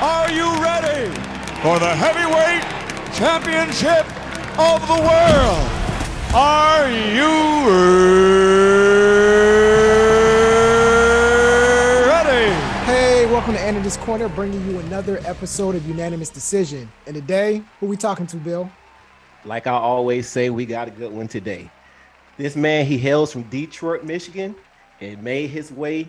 Are you ready for the heavyweight championship of the world? Are you ready? Hey, welcome to Unanimous Corner, bringing you another episode of Unanimous Decision. And today, who we talking to, Bill? Like I always say, we got a good one today. This man, he hails from Detroit, Michigan, and made his way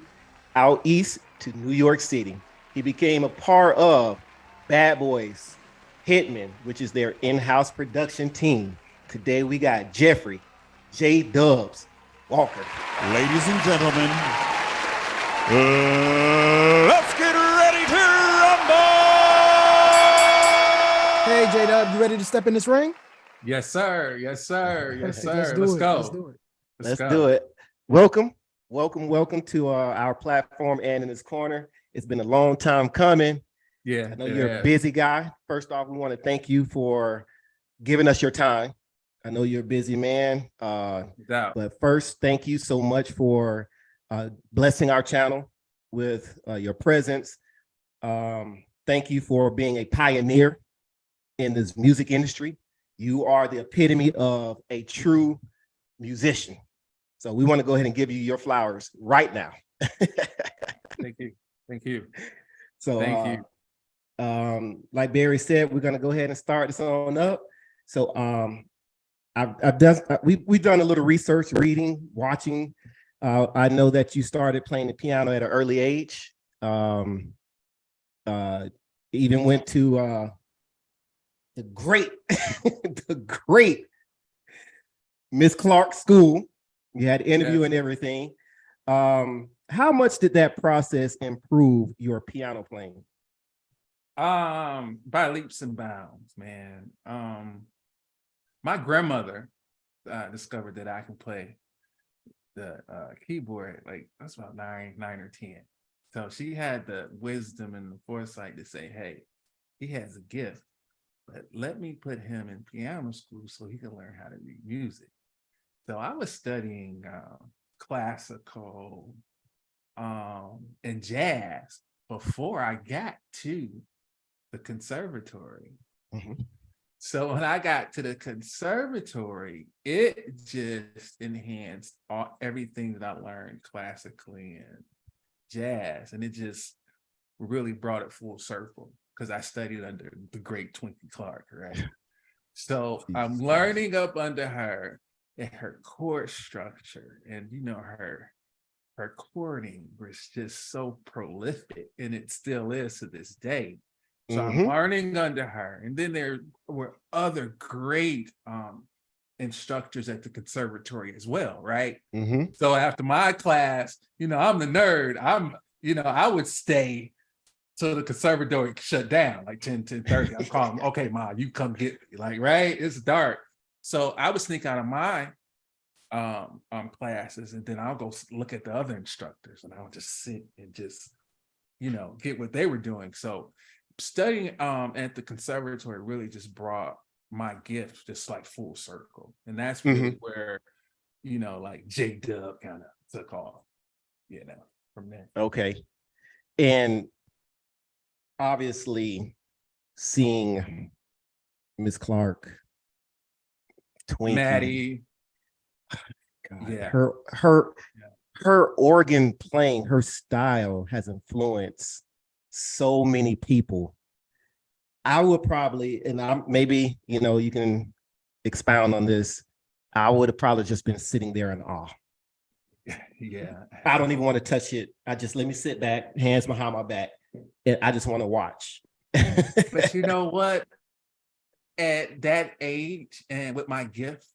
out east to New York City. He became a part of Bad Boys, Hitmen, which is their in-house production team. Today we got Jeffrey J-Dubs Walker. Ladies and gentlemen, let's get ready to rumble! Hey, J-Dub, you ready to step in this ring? Yes, sir. Yes, sir. Yes, sir. Let's Go. Let's do it. Let's do it. Welcome to our platform and in this corner. It's been a long time coming. Yeah. I know you're a busy guy. First off, we want to thank you for giving us your time. I know you're a busy man. But first, thank you so much for blessing our channel with your presence. Thank you for being a pioneer in this music industry. You are the epitome of a true musician. So we want to go ahead and give you your flowers right now. Thank you. Thank you. So Thank you. Like Barry said, we're gonna go ahead and start this on up. So we've done a little research, reading, watching. I know that you started playing the piano at an early age. Even went to the great Miss Clark school. You had interview and everything. How much did that process improve your piano playing? By leaps and bounds, man. My grandmother discovered that I can play the keyboard, like that's about nine or 10. So she had the wisdom and the foresight to say, hey, he has a gift, but let me put him in piano school so he can learn how to read music. So I was studying classical and jazz before I got to the conservatory. Mm-hmm. So when I got to the conservatory, it just enhanced everything that I learned classically and jazz. And it just really brought it full circle because I studied under the great Twinkie Clark, right? So I'm learning up under her and her chord structure, and her chording was just so prolific, and it still is to this day. So I'm learning under her, and then there were other great instructors at the conservatory as well, right? So after my class, I'm the nerd. I would stay till the conservatory shut down, like 10:30. I'm calling, okay, Ma, you come get me, like, right? It's dark. So I would sneak out of my classes, and then I'll go look at the other instructors, and I'll just sit and just, get what they were doing. So studying at the conservatory really just brought my gift just like full circle. And that's really where, like J-Dub kind of took off, from there. Okay. And obviously seeing Miss Clark, Twinkie, Maddie, God, her organ playing, her style has influenced so many people. I would probably, and I'm maybe, you can expound on this. I would have probably just been sitting there in awe. Yeah. I don't even want to touch it. Let me sit back, hands behind my back, and I just want to watch. But you know what? At that age and with my gift,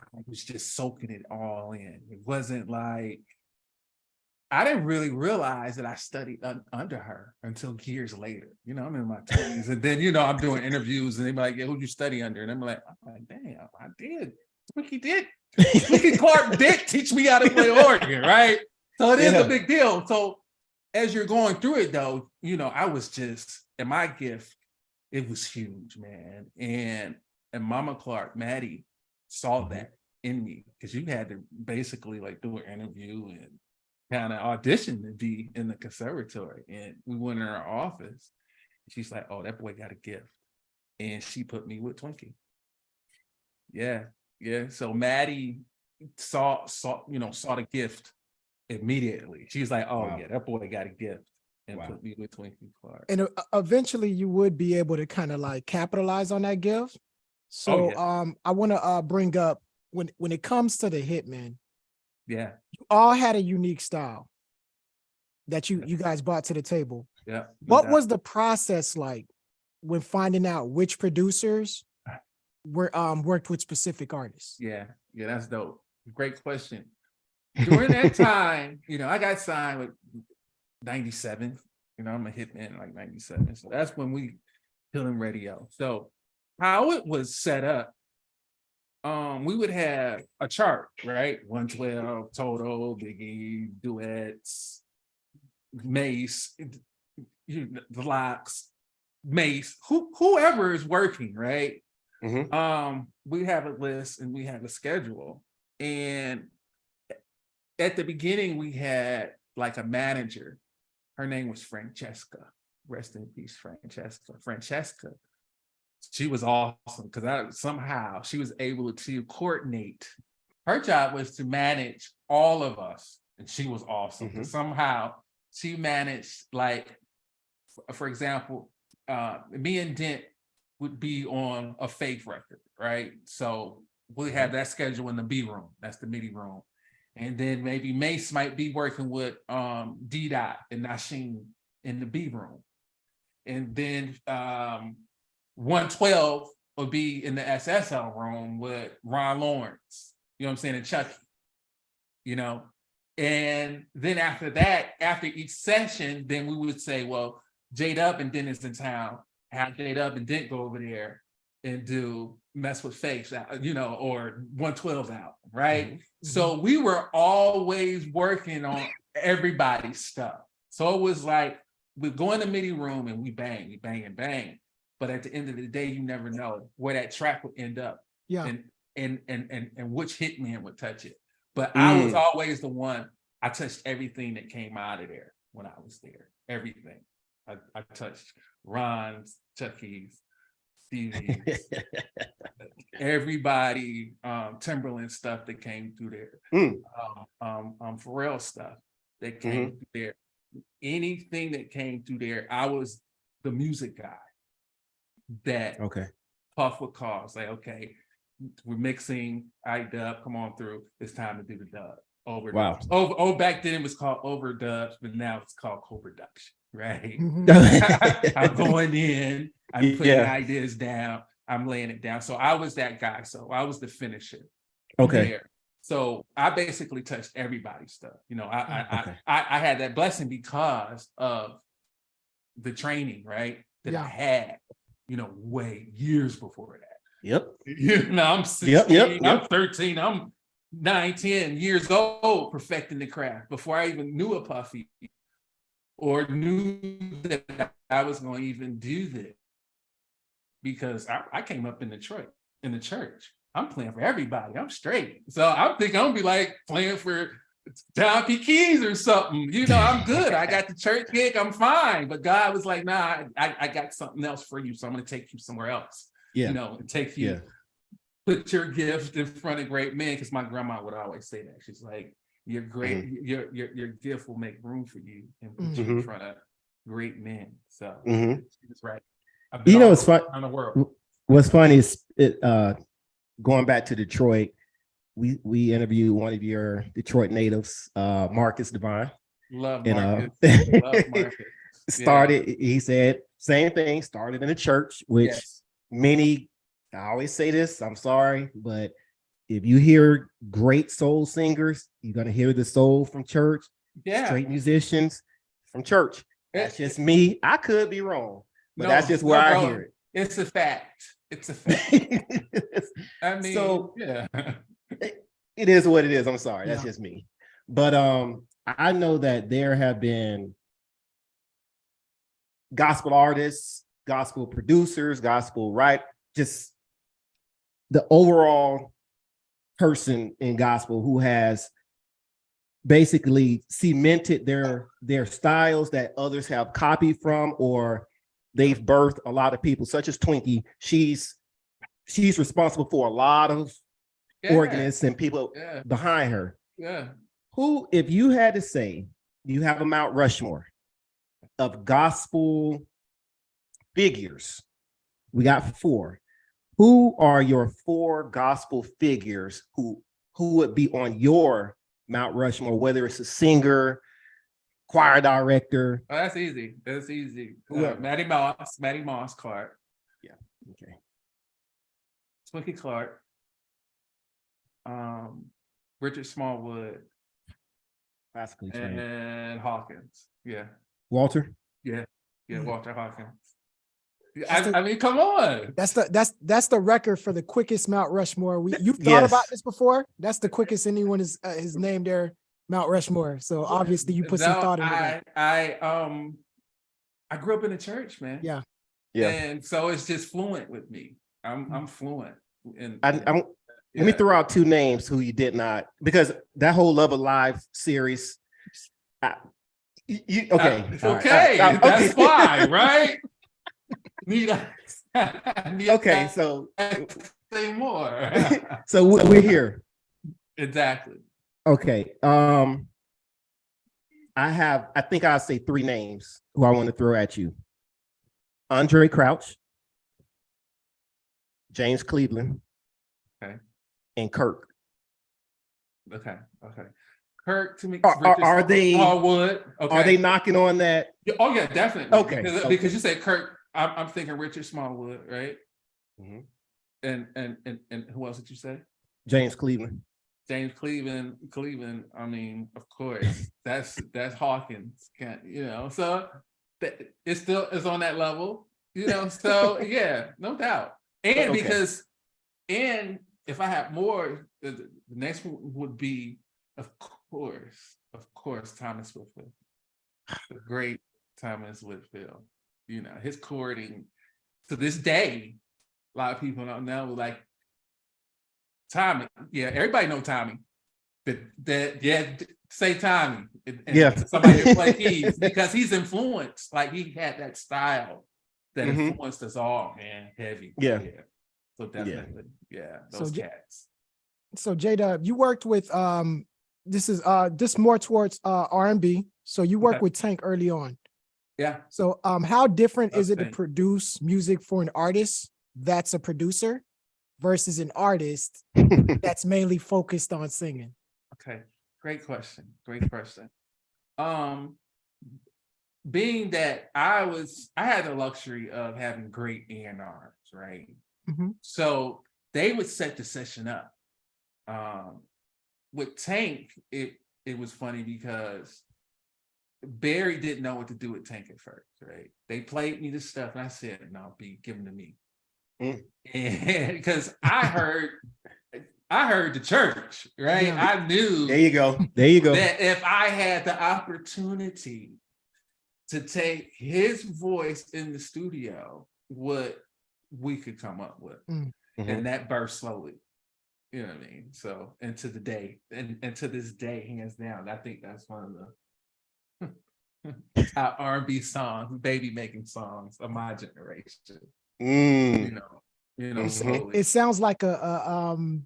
I was just soaking it all in. It wasn't like, I didn't really realize that I studied under her until years later. I'm in my 20s, and then I'm doing interviews, and they're like, "Yeah, who'd you study under?" And I'm like, "Damn, I did. Twinkie Clark did teach me how to play organ, right?" So it is a big deal. So as you're going through it, though, I was just, and my gift, it was huge, man. And Mama Clark, Maddie, saw that in me, because you had to basically like do an interview and kind of audition to be in the conservatory. And we went in our office, She's like, oh, that boy got a gift. And she put me with Twinkie. Yeah. So Maddie saw the gift immediately. She's like, oh yeah, that boy got a gift, and put me with Twinkie Clark. And eventually you would be able to kind of like capitalize on that gift. So I want to bring up when it comes to the Hitmen, you all had a unique style that you guys brought to the table. Yeah. What was the process like when finding out which producers were worked with specific artists? Yeah, that's dope. Great question. During that time, I got signed with 97. I'm a Hitman like 97. So that's when we Killing Radio. So how it was set up, we would have a chart, right? 112, Total, Biggie, duets, Mace, the Locks, Mace, whoever is working, right? We have a list and we have a schedule. And at the beginning, we had like a manager. Her name was Francesca. Rest in peace, Francesca. She was awesome because somehow she was able to coordinate. Her job was to manage all of us, and she was awesome. Somehow she managed, like, for example, me and Dent would be on a Faith record, right? So we have that schedule in the B room. That's the MIDI room. And then maybe Mace might be working with D-Dot and Nasheen in the B room. And then 112 would be in the SSL room with Ron Lawrence, and Chucky, And then after that, after each session, then we would say, well, J-Dub and Dent is in town. Have J-Dub and Dent go over there and do Mess with Faith, or 112's out, right? So we were always working on everybody's stuff. So it was like, we go in the MIDI room and we bang. But at the end of the day, you never know where that track would end up. Yeah. And which Hitman would touch it. But I was always the one, I touched everything that came out of there when I was there. Everything. I touched Ron's, Chucky's, Stevie's, everybody, Timberland stuff that came through there. Pharrell stuff that came through there. Anything that came through there, I was the music guy that Puff would call. Say, okay, we're mixing, dub, come on through. It's time to do the dub. Overdubs. Wow. Back then it was called overdubs, but now it's called co-production, right? I'm going in, I'm putting ideas down, I'm laying it down. So I was that guy. So I was the finisher. There. So I basically touched everybody's stuff. I had that blessing because of the training, right? That I had, way years before that. I'm 16, I'm 13, I'm 9, 10 years old perfecting the craft before I even knew a Puffy or knew that I was going to even do this. Because I came up in Detroit, in the church. I'm playing for everybody. I'm straight. So I'm thinking I'm going to be like playing for John P. Keys or something. I'm good. I got the church gig. I'm fine. But God was like, nah, I got something else for you. So I'm going to take you somewhere else. And take you, put your gift in front of great men. Because my grandma would always say that. She's like, your your gift will make room for you and put you in front of great men. So she was right. It's fun. What's funny is going back to Detroit, we interviewed one of your Detroit natives, Marcus Devine. Love Marcus. He said, same thing, started in a church, which many, I always say this, I'm sorry, but if you hear great soul singers, you're going to hear the soul from church, straight musicians from church. That's just me. I could be wrong, but that's just where I hear it. It's a fact. I mean, so it is what it is. I'm sorry. That's just me. But I know that there have been gospel artists, gospel producers, gospel just the overall person in gospel who has basically cemented their styles that others have copied from, or They've birthed a lot of people, such as Twinkie. She's responsible for a lot of organists and people behind her. Yeah. Who, if you had to say, you have a Mount Rushmore of gospel figures, we got 4. Who are your 4 gospel figures who would be on your Mount Rushmore, whether it's a singer, choir director? Oh, that's easy. That's easy. Whoever. Maddie Moss, Clark. Yeah. Okay. Twinkie Clark. Richard Smallwood. Classically trained. And Hawkins. Yeah. Walter. Yeah. Walter Hawkins. I mean, come on. That's the record for the quickest Mount Rushmore. You've thought about this before? That's the quickest anyone is named their Mount Rushmore. So obviously you put some thought into that. I grew up in the church, man. Yeah. And so it's just fluent with me. I'm fluent. Let me throw out 2 names who you did not, because that whole Love Alive series. Okay. That's why, right? Okay, so say more. So we're here. Exactly. Okay. I think I'll say 3 names who I want to throw at you. Andre Crouch, James Cleveland, and Kirk. Okay. Kirk, to me, are they Smallwood? Okay. Are they knocking on that? Oh yeah, definitely. Okay. Because you said Kirk, I'm thinking Richard Smallwood, right? Mm-hmm. And who else did you say? James Cleveland. James Cleveland. I mean, of course, that's Hawkins. So it still is on that level, So yeah, no doubt. And because if I have more, the next one would be, of course, Thomas Whitfield, the great Thomas Whitfield. His chording to this day, a lot of people don't know, like Tommy. Yeah, everybody know Tommy. Say Tommy. And somebody to play keys because he's influenced. Like he had that style that influenced us all, man. Heavy. Yeah. So definitely, those cats. So J-Dub, you worked with this more towards R&B. So you worked with Tank early on. Yeah. So how different is it to produce music for an artist that's a producer versus an artist that's mainly focused on singing? Okay. Great question. Being that I had the luxury of having great A&Rs, right? Mm-hmm. So they would set the session up. With Tank, it was funny because Barry didn't know what to do with Tank at first, right? They played me this stuff and I said, no, give them to me. And because I heard the church, right? Yeah. I knew there you go that if I had the opportunity to take his voice in the studio, what we could come up with. And that burst slowly. You know what I mean? So, and to the day, and to this day, hands down, I think that's one of the top R&B songs, baby making songs of my generation. Slowly. It sounds like that's slowly.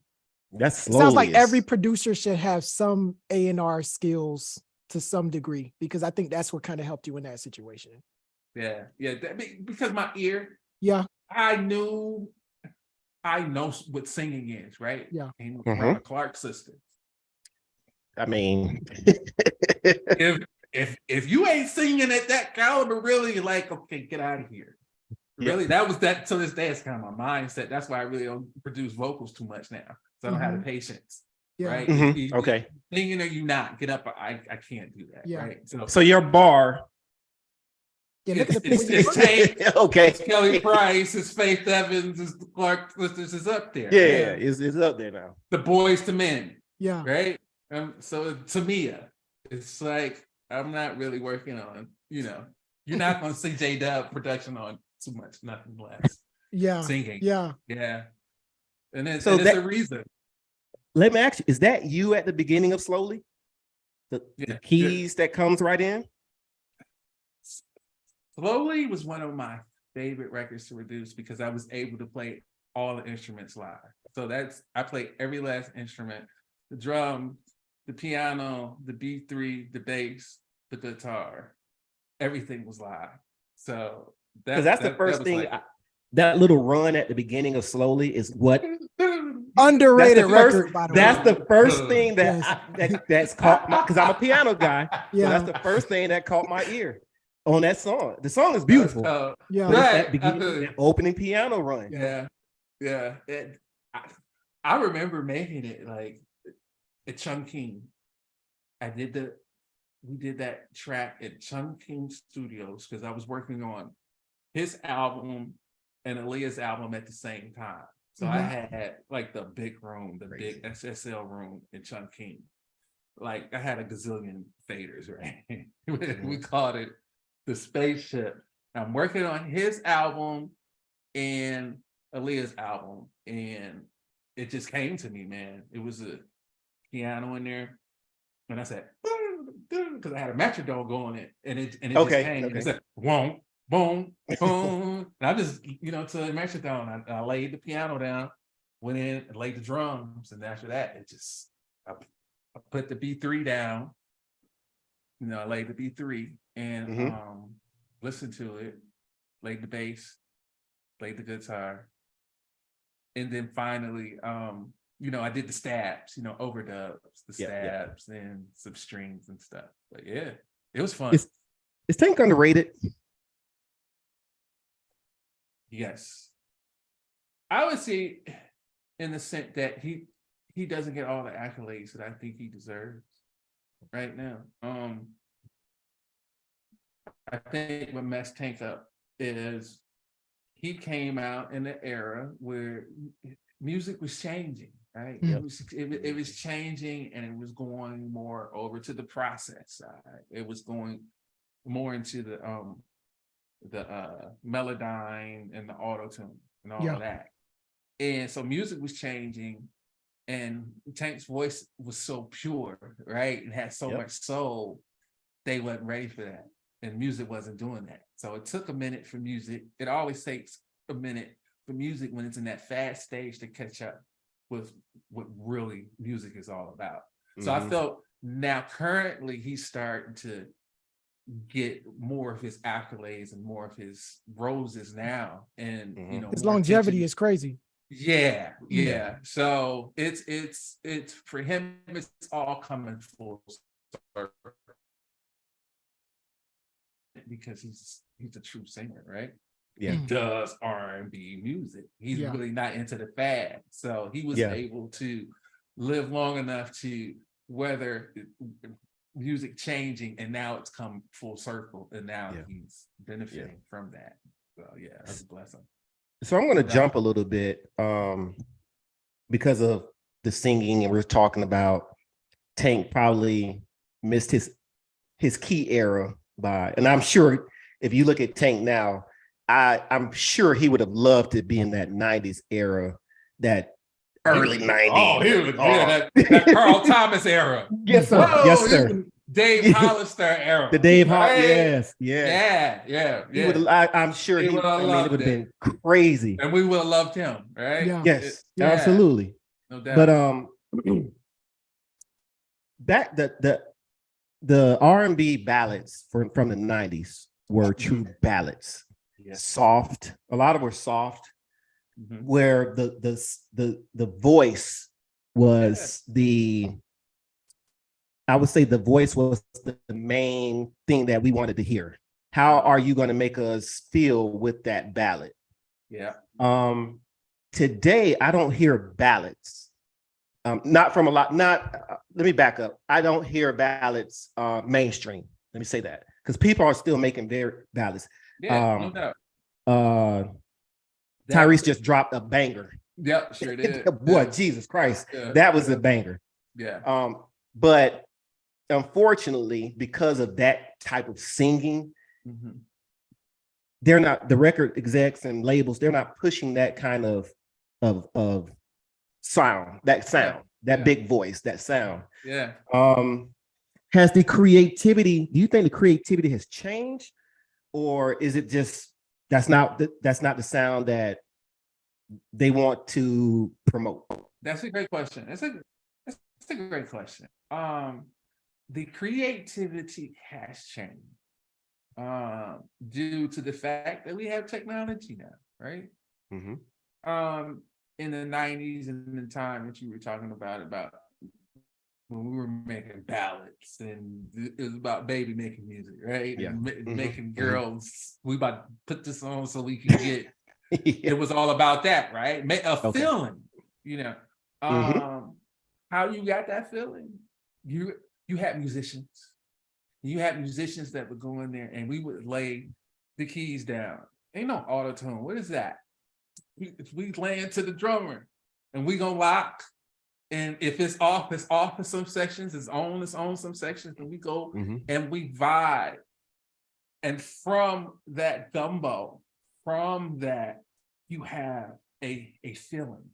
It sounds like every producer should have some A&R skills to some degree, because I think that's what kind of helped you in that situation. Yeah, because my ear. Yeah, I know what singing is, right? Yeah. Came around the Clark sisters. I mean, if you ain't singing at that caliber, really, like, okay, get out of here. Really, that was that. To this day, it's kind of my mindset. That's why I really don't produce vocals too much now, so I don't have the patience. Yeah. Right? Okay. Singing or you not, get up. I can't do that. Yeah. Right. So your bar. Yeah, look at it's Tank, okay. It's Kelly Price, it's Faith Evans, it's Clark Sisters is up there. Yeah, it's up there now. The Boys to Men. Yeah. Right. So Tamia, it's like I'm not really working on. You're not going to see J-Dub production on too much, nothing less. Yeah. Singing. Yeah. And it's a reason. Let me ask you: is that you at the beginning of Slowly? The keys that comes right in. Slowly was one of my favorite records to produce because I was able to play all the instruments live. So I played every last instrument, the drum, the piano, the B3, the bass, the guitar, everything was live. So that's the first thing. That little run at the beginning of Slowly is what underrated record. By the way, that's the first thing that's caught my, because I'm a piano guy. Yeah, so that's the first thing that caught my ear on that song. The song is beautiful. Yeah, that beginning, that opening piano run. Yeah. I remember making it like at Chungking. We did that track at Chungking Studios because I was working on his album and Aaliyah's album at the same time. So I had like the big room, the big SSL room in Chungking. Like I had a gazillion faders, right? We called it the spaceship. I'm working on his album and Aaliyah's album, and it just came to me, man. It was a piano in there, and I said, because I had a metronome going, and it just came. And it said, boom, boom, boom, and I just, to the metronome, I laid the piano down, went in and laid the drums, and after that, I put the B3 down. I laid the B3 and listened to it, laid the bass, played the guitar, and then finally, I did the stabs, overdubs, the stabs and some strings and stuff. But yeah, it was fun. Is Tank underrated? Yes. I would say in the sense that he doesn't get all the accolades that I think he deserves right now. I think what messed Tank up is he came out in an era where music was changing, right? Yeah. It was changing, and it was going more over to the process side. It was going more into the Melodyne and the auto-tune and all of that. And so music was changing, and Tank's voice was so pure, right? And had so much soul, they wasn't ready for that. And music wasn't doing that. So it took a minute for music. It always takes a minute for music when it's in that fast stage to catch up with what really music is all about. So I felt now currently he's starting to get more of his accolades and more of his roses now. And his longevity is crazy. Yeah. So it's for him, it's all coming full circle. Because he's a true singer, right? Yeah, he does R&B music. He's really not into the fad, so he was able to live long enough to weather music changing, and now it's come full circle, and now he's benefiting from that. So that's a blessing. So I'm going to jump a little bit because of the singing, and we're talking about Tank probably missed his key era. And I'm sure if you look at Tank now, I'm sure he would have loved to be in that 90s era, that early 90s. Oh, he would that Carl Thomas era. Yes, sir. Yes, sir. Dave Hollister era. The Dave Hollister. Yes. Yeah. I'm sure it would have been crazy. And we would have loved him, right? Yeah. Yes, absolutely. No doubt. But the R&B ballads from the 90s were true ballads. Soft. A lot of them were soft, where the voice was I would say the voice was the main thing that we wanted to hear. How are you going to make us feel with that ballad? Yeah. Today, I don't hear ballads. Not from a lot, let me back up. I don't hear ballads mainstream. Let me say that. Because people are still making their ballads. Yeah, no doubt. Tyrese just dropped a banger. Yep, sure did. Boy, Jesus Christ. That was a banger. Yeah. But unfortunately, because of that type of singing, they're not, the record execs and labels, they're not pushing that kind of sound, that big voice, that sound. Yeah. Has the creativity, do you think the creativity has changed, or is it just that's not the sound that they want to promote? That's a great question. That's a great question. The creativity has changed due to the fact that we have technology now, right? Mm-hmm. In the 90s and the time that you were talking about when we were making ballads, and it was about baby making music, right? Yeah. And making Mm-hmm. girls, we about to put this on so we can get, Yeah. it was all about that, right? Okay. Feeling, you know. Mm-hmm. How you got that feeling? You had musicians. You had musicians that would go in there and we would lay the keys down. Ain't no auto-tune. What is that? We lay into the drummer and we gonna lock. And if it's off in some sections, it's on some sections, and we go and we vibe. And from that gumbo, from that, you have a feeling.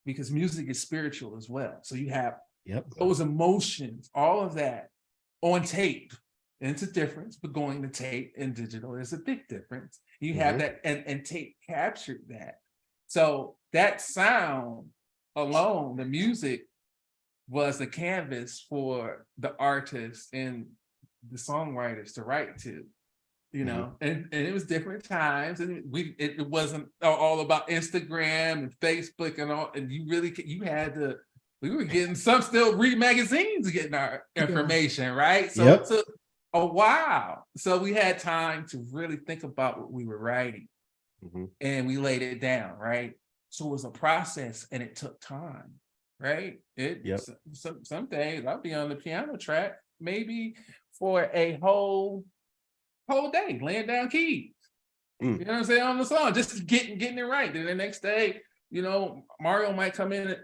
Because music is spiritual as well. So you have those emotions, all of that on tape. And it's a difference, but going to tape and digital is a big difference. You have that, and tape captured that. So that sound alone, the music was the canvas for the artists and the songwriters to write to. You know, and it was different times, and it wasn't all about Instagram and Facebook and all. And you had to. We were getting some still read magazines, getting our information, right? So it took a while. So we had time to really think about what we were writing, and we laid it down, right? So it was a process, and it took time, right? Some days I'll be on the piano track maybe for a whole day, laying down keys. You know what I'm saying, on the song, just getting it right. Then the next day, you know, Mario might come in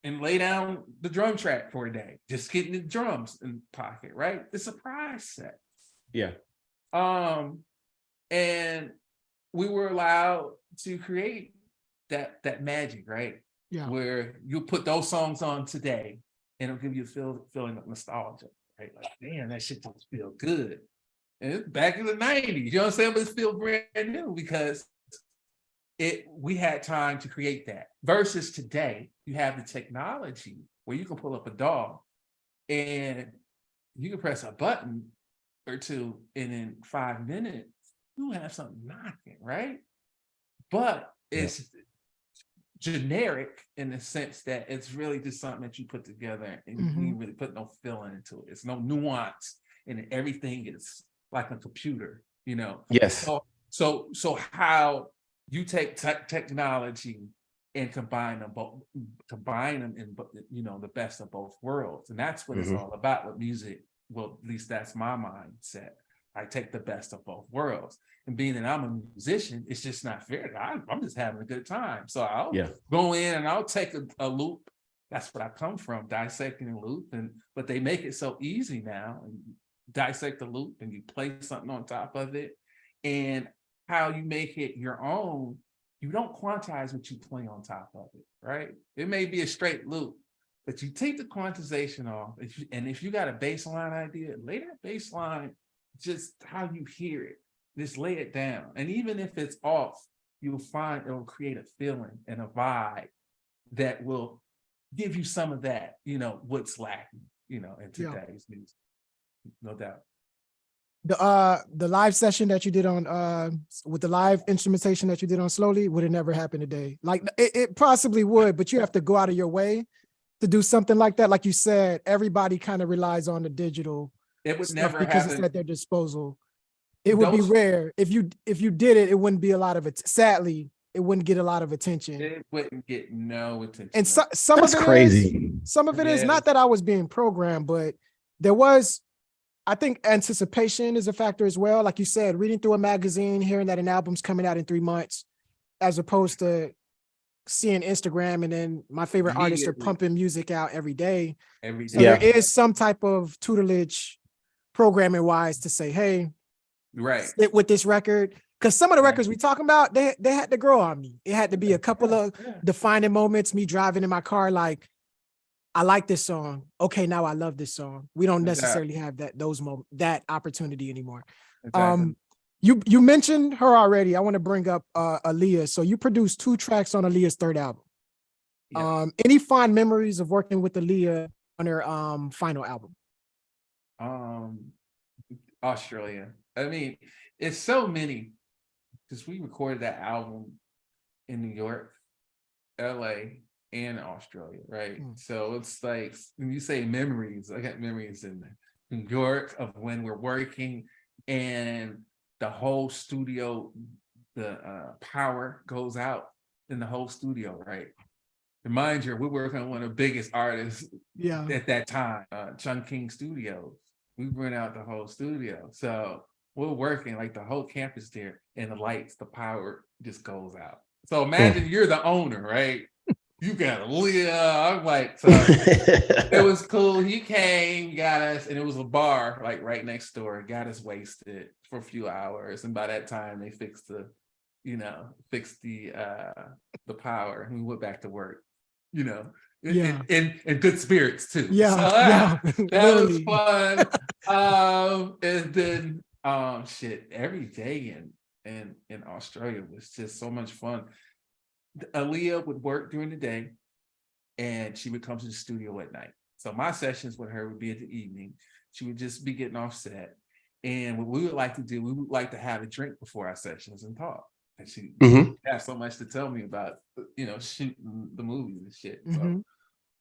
and lay down the drum track for a day, just getting the drums in pocket, right? It's a process. Yeah. And we were allowed to create that magic, right? Yeah. Where you put those songs on today and it'll give you a feeling of nostalgia, right? Like, damn, that shit just feel good. And it's back in the 90s, you know what I'm saying? But it feels brand new because we had time to create that. Versus today, you have the technology where you can pull up a DAW and you can press a button or two, and in 5 minutes, you have something knocking, right? But it's generic in the sense that it's really just something that you put together and you really put no feeling into it. It's no nuance in it. Everything is like a computer, you know? Yes. So how you take technology and combine them in, you know, the best of both worlds. And that's what it's all about with music. Well, at least that's my mindset. I take the best of both worlds. And being that I'm a musician, it's just not fair. I'm just having a good time. So I'll go in and I'll take a loop. That's what I come from, dissecting a loop. But they make it so easy now. And you dissect the loop and you play something on top of it. And how you make it your own, you don't quantize what you play on top of it, right? It may be a straight loop, but you take the quantization off. And if you got a bass line idea, lay that bass line just how you hear it. Just lay it down. And even if it's off, you'll find it will create a feeling and a vibe that will give you some of that, you know, what's lacking, you know, in today's music. No doubt. The live session that you did on with the live instrumentation that you did on Slowly would have never happened today. Like it possibly would, but you have to go out of your way to do something like that. Like you said, everybody kind of relies on the digital. It would never because happen. It's at their disposal. It would be rare. If you did it, it wouldn't be a lot of it. Sadly, it wouldn't get a lot of attention. It wouldn't get no attention. And some That's of it crazy. Some of it is not that I was being programmed, but there was, I think anticipation is a factor as well. Like you said, reading through a magazine, hearing that an album's coming out in 3 months, as opposed to seeing Instagram and then my favorite artists are pumping music out every day. So there is some type of tutelage programming wise to say, hey, sit with this record. Because some of the records we talking about, they had to grow on me. It had to be a couple of defining moments, me driving in my car, like, I like this song. Okay, now I love this song. We don't necessarily have that opportunity anymore. Exactly. You mentioned her already. I want to bring up Aaliyah. So you produced 2 tracks on Aaliyah's 3rd album. Yeah. Any fond memories of working with Aaliyah on her final album? Australia. I mean, it's so many because we recorded that album in New York, LA, and Australia, right? So it's like when you say memories, I got memories in New York of when we're working and the whole studio, the power goes out in the whole studio, right? And mind you, we're working on one of the biggest artists at that time, Chun King Studios. We rent out the whole studio. So we're working like the whole campus there, and the lights, the power just goes out. So imagine you're the owner, right? You got Leah. I'm like, so it was cool. He came, got us, and it was a bar like right next door. Got us wasted for a few hours, and by that time they fixed the power, and we went back to work. In good spirits too. Yeah, so, that was fun. And then shit, every day in Australia was just so much fun. Aaliyah would work during the day and she would come to the studio at night. So my sessions with her would be in the evening. She would just be getting off set. And what we would like to do, we would like to have a drink before our sessions and talk. And she has so much to tell me about, shooting the movies and shit. So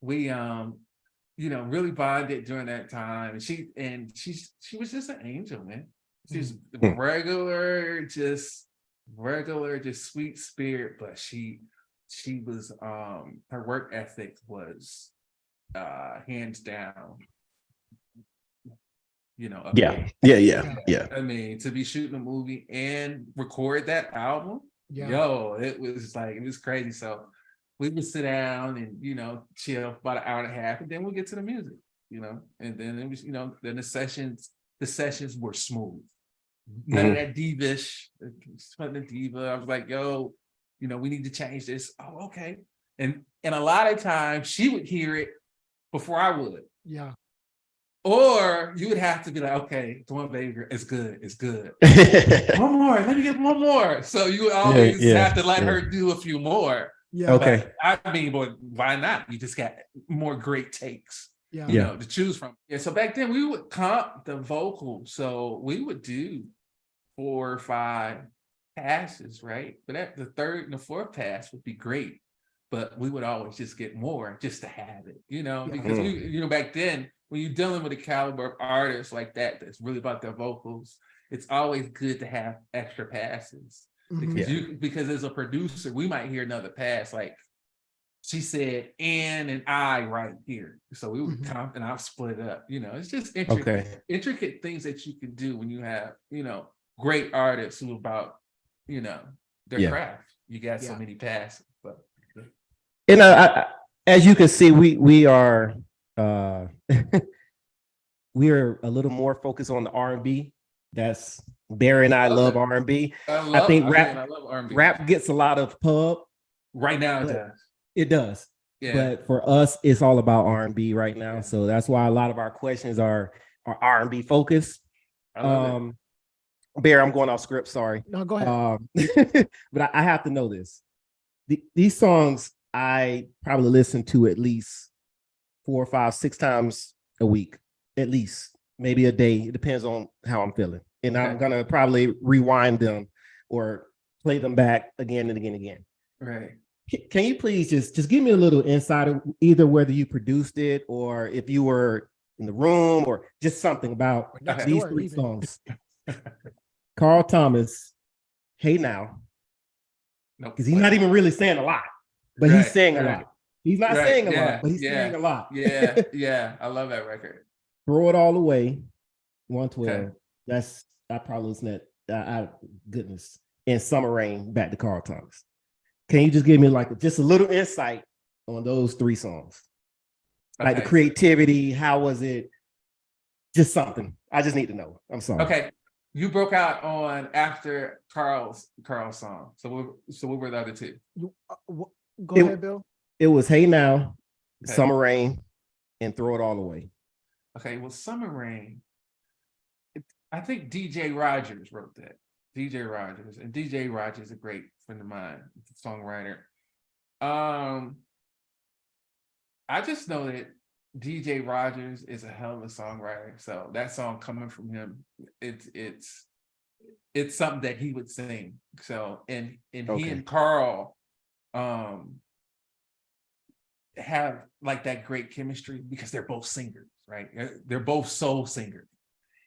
we really bonded during that time. And she was just an angel, man. She's regular, just sweet spirit, but she was her work ethic was hands down, Yeah. I mean, to be shooting a movie and record that album, it was crazy. So we would sit down and chill for about an hour and a half, and then we'll get to the music, and then it was then the sessions were smooth. None of that divish, the diva. I was like, yo, we need to change this. Oh, okay. And a lot of times she would hear it before I would. Yeah. Or you would have to be like, okay, come on, baby, it's good. One more, let me get one more. So you would always have to let her do a few more. Yeah. Okay. But, I mean, but why not? You just got more great takes. To choose from. Yeah. So back then we would comp the vocal. So we would do 4 or 5 passes, right? But at the 3rd and the 4th pass would be great. But we would always just get more just to have it, because we, back then when you're dealing with a caliber of artists like that's really about their vocals, it's always good to have extra passes. Because as a producer, we might hear another pass like she said and I right here. So we would comp and I'll split it up. It's just intricate things that you can do when you have, great artists who about, their craft. You got so many passes. But as you can see, we are we are a little more focused on the R&B. That's Barry and I love R&B. I think rap R&B. Rap gets a lot of pub right now. It does. Yeah. But for us, it's all about R&B right now. Yeah. So that's why a lot of our questions are R&B focused. Barry, I'm going off script. Sorry. No, go ahead. But I have to know this. These songs I probably listen to at least 4, 5, 6 times a week, at least, maybe a day. It depends on how I'm feeling. And I'm going to probably rewind them or play them back again and again. Right. Can you please just give me a little insight of either whether you produced it or if you were in the room or just something about these 3 songs? Carl Thomas, Hey Now. Because he's not even really saying a lot, but he's saying a lot. He's not saying a lot, but he's saying a lot. Yeah. I love that record. Throw It All Away, 112. That's I probably listen to goodness. And Summer Rain, back to Carl Thomas. Can you just give me just a little insight on those 3 songs? Like the creativity, how was it? Just something. I just need to know. I'm sorry. Okay. You broke out on after Carl's song. So what were the other 2? Go ahead, Bill. It was Hey Now, Summer Rain, and Throw It All Away. Okay, well, Summer Rain, I think DJ Rogers wrote that. DJ Rogers, and DJ Rogers is a great friend of mine, songwriter. I just know that DJ Rogers is a hell of a songwriter. So that song coming from him, it's something that he would sing. So and he and Carl have like that great chemistry because they're both singers, right? They're both soul singers.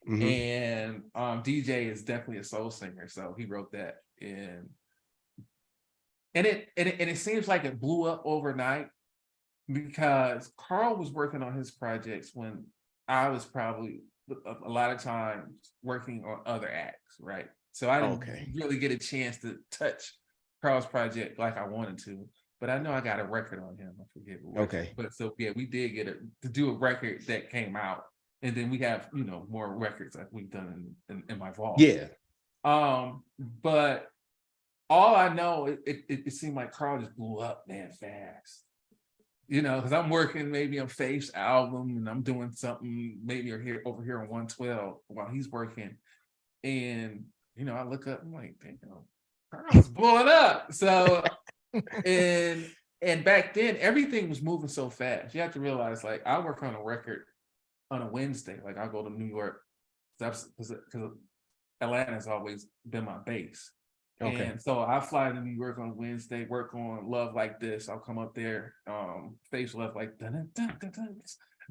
And DJ is definitely a soul singer, so he wrote that and it seems like it blew up overnight because Carl was working on his projects when I was probably a lot of times working on other acts, right? So I didn't really get a chance to touch Carl's project like I wanted to, but I know I got a record on him. I forget what. But so yeah, we did get to do a record that came out. And then we have, more records like we've done in my vault. Yeah. But all I know, it seemed like Carl just blew up, man, fast. Because I'm working maybe on Faith's album and I'm doing something maybe over here on 112 while he's working. And, I look up, I'm like, damn, Carl's blowing up. So, and back then, everything was moving so fast. You have to realize, like, I work on a record on a Wednesday, like I go to New York because Atlanta's always been my base. And so I fly to New York on Wednesday, work on Love Like This. I'll come up there, face Love Like dun, dun, dun, dun.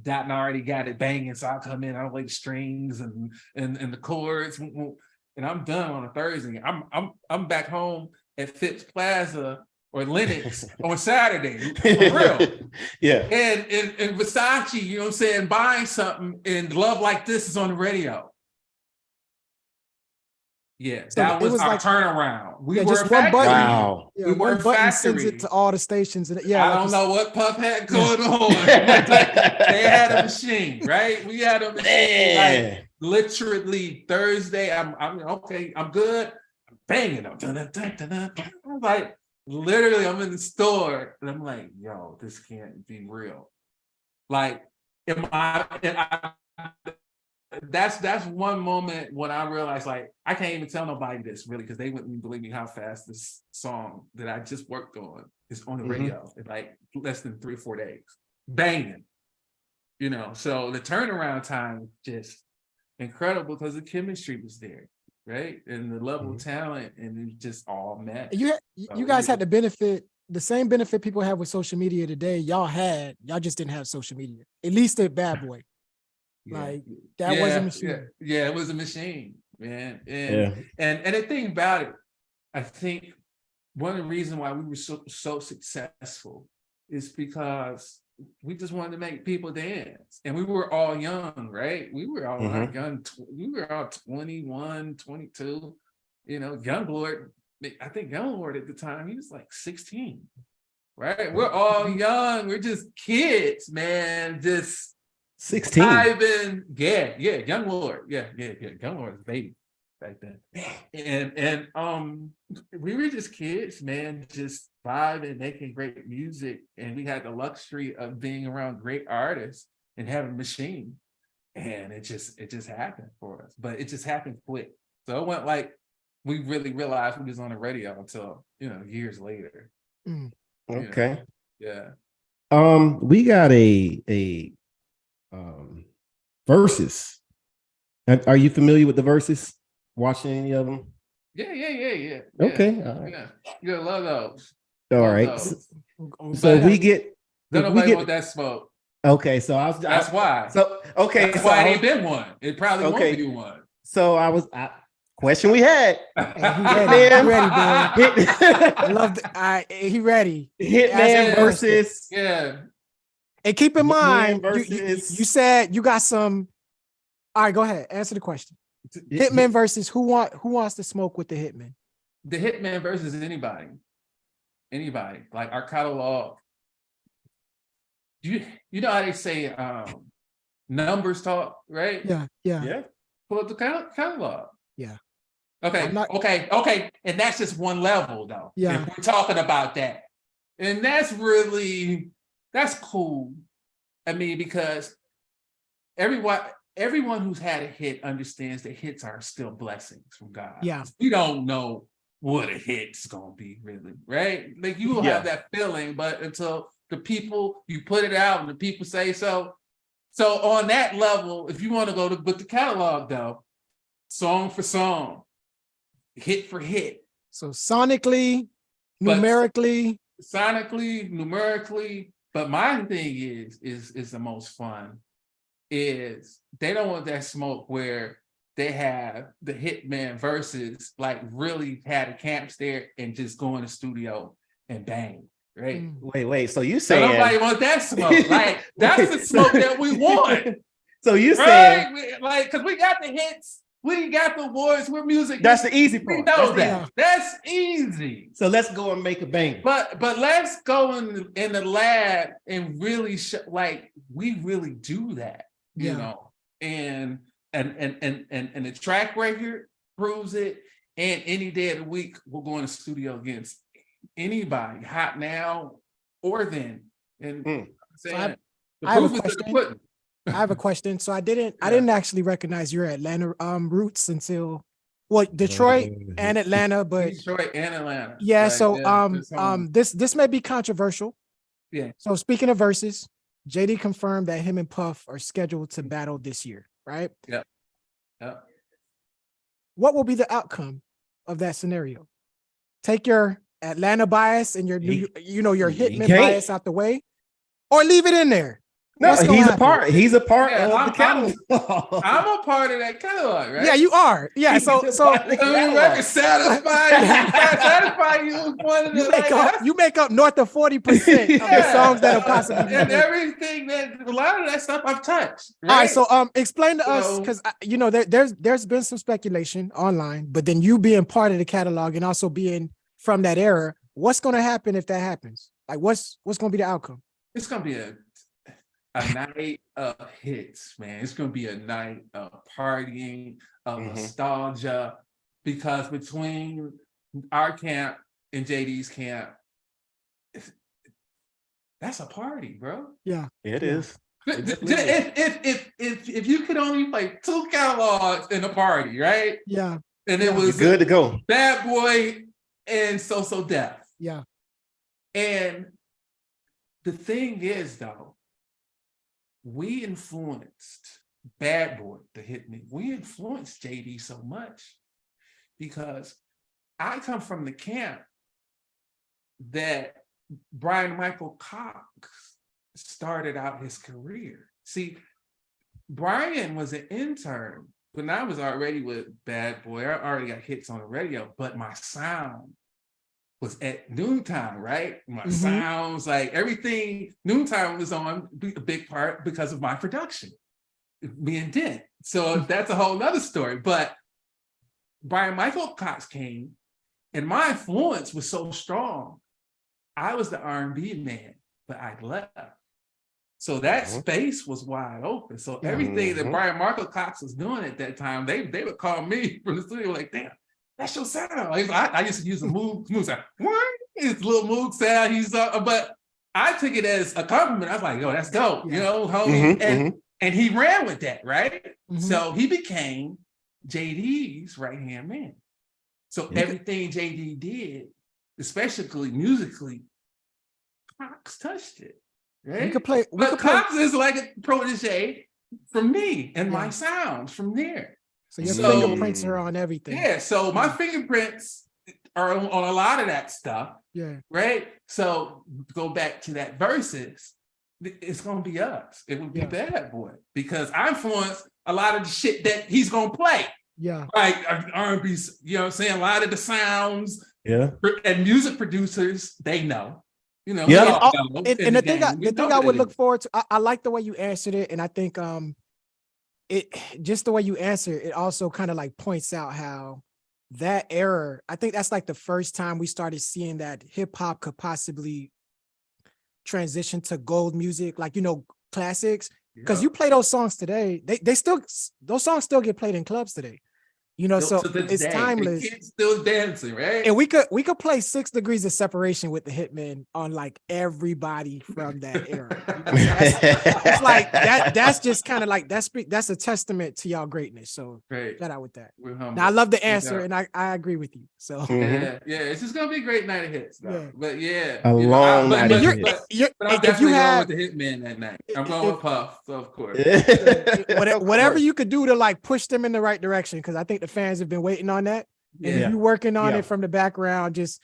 Dotton already got it banging, so I'll come in, I'll play the strings and the chords, and I'm done on a Thursday. I'm back home at Phipps Plaza or Lennox on Saturday, for real. Yeah. And Versace, you know what I'm saying, buying something, and Love Like This is on the radio. Yeah, so that was our like, turnaround. We were just one button. Wow. Yeah, we were one button factory. sends it to all the stations. And I don't know what Puff had going on. They had a machine, right? We had a machine. Like, literally Thursday. I'm okay. I'm good. I'm banging them. I'm like, literally, I'm in the store and I'm like, yo, this can't be real. Like, that's one moment when I realized, like, I can't even tell nobody this really because they wouldn't believe me how fast this song that I just worked on is on the radio in like less than 3 or 4 days, banging. So the turnaround time just incredible because the chemistry was there, right, and the level of talent, and it just all met. You guys had the same benefit people have with social media today. Y'all just didn't have social media, at least at Bad Boy. Like that was a machine. Yeah, it was a machine, man. And the thing about it, I think one of the reasons why we were so successful is because we just wanted to make people dance. And we were all young, right? We were all young. We were all 21, 22. Younglord, I think Younglord at the time, he was like 16, right? We're all young. We're just kids, man. Just 16. Young Lord. Yeah. Young Lord was a baby back then. And we were just kids, man, just vibing, making great music. And we had the luxury of being around great artists and having a machine. And it just happened for us. But it just happened quick. So it went like we really realized we was on the radio until, years later. Okay. Yeah. We got a verses. Are you familiar with the verses? Watching any of them? Yeah. Okay. All right. Yeah. You gotta love those. All right. So we get. Nobody want that smoke. Okay, so that's why. So okay, that's why it ain't been one. It probably won't be one. So question we had. He ready, boy. I love he ready. Hitman versus And keep in mind, you said you got some. All right, go ahead. Answer the question. Hitman versus who wants to smoke with the Hitman? The Hitman versus anybody. Like our catalog. You know how they say numbers talk, right? Yeah. Pull up the catalog. Yeah. Okay. Okay. And that's just one level, though. Yeah. If we're talking about that, and that's cool. I mean, because everyone who's had a hit understands that hits are still blessings from God. Yeah. We don't know what a hit's gonna be, really, right? Like you will have that feeling, but until the people, you put it out and the people say so. So on that level, if you want to go to but the catalog though, song for song, hit for hit. So sonically, numerically, but my thing is the most fun is they don't want that smoke where they have the Hitmen versus like really had a camps there and just go in the studio and bang, right? Wait. So you saying nobody want that smoke? Like that's the smoke that we want. So you right? saying like because we got the hits, we got the awards, we're music. That's the easy part. We know that. That's easy. So let's go and make a bang. But let's go in the lab and really like we really do that, you know, and the track record proves it. And any day of the week, we'll go in the studio against anybody, hot now or then. And I have a question. I have a question. So I didn't actually recognize your Atlanta roots until Detroit and Atlanta, but Detroit and Atlanta. Yeah. Like, so this may be controversial. Yeah. So speaking of verses, JD confirmed that him and Puff are scheduled to battle this year, right? Yep. What will be the outcome of that scenario? Take your Atlanta bias and your your Hitman bias out the way, or leave it in there. No, he's a part of the catalog. I'm a part of that catalog, right? Yeah, you are. Yeah, so satisfy you. You make up north of 40% of the songs that are possibly and everything that a lot of that stuff I've touched. Right? All right, so explain to us because there's been some speculation online, but then you being part of the catalog and also being from that era, what's going to happen if that happens? Like, what's going to be the outcome? It's going to be a night of hits, man. It's going to be a night of partying, of nostalgia, because between our camp and JD's camp, that's a party, bro. Yeah, it is. If you could only play 2 catalogs in a party, right? Yeah, and it was good to go. Bad Boy and So Def. Yeah, and the thing is, though, we influenced Bad Boy, the Hitman. We influenced JD so much because I come from the camp that Brian Michael Cox started out his career. See, Brian was an intern when I was already with Bad Boy. I already got hits on the radio, but my sound was at Noontime, right? My sounds, like everything, Noontime was on a big part because of my production, me and Dent. So that's a whole nother story. But Brian Michael Cox came, and my influence was so strong. I was the R&B man, but I left. So that space was wide open. So everything that Brian Michael Cox was doing at that time, they would call me from the studio like, damn, that's your sound. I used to use a smooth sound. It's a little mood sound. But I took it as a compliment. I was like, yo, that's dope. You know, homie. And he ran with that, right? So he became JD's right-hand man. So everything JD did, especially musically, Cox touched it. Right? Cox is like a protege from me and my sounds from there. So your fingerprints are on everything. Yeah, so my fingerprints are on a lot of that stuff. Yeah. Right? So go back to that verses, it's going to be us. It would be Bad Boy because I influenced a lot of the shit that he's going to play. Yeah. Like R&B, you know what I'm saying? A lot of the sounds. Yeah. And music producers, they know. You know, and the thing I would look forward to, I like the way you answered it, and I think it just the way you answer it also kind of like points out how that era, I think that's like the first time we started seeing that hip hop could possibly transition to gold music, like classics. Because you play those songs today, those songs still get played in clubs today. You know, so to this it's day, timeless. the kids still dancing, right? And we could play 6 Degrees of Separation with the Hitmen on like everybody from that era. You know, so it's like that's just kind of like that's a testament to y'all greatness. So Great. shout out with that. We're humble. Now I love the answer, and I agree with you. So yeah, it's just gonna be a great night of hits, though. Yeah. But yeah, A long night of hits. But I'm definitely going with the Hitman that night. I'm going with Puff, so of course. Whatever you could do to like push them in the right direction, because I think the fans have been waiting on that. And if you're working on it from the background, just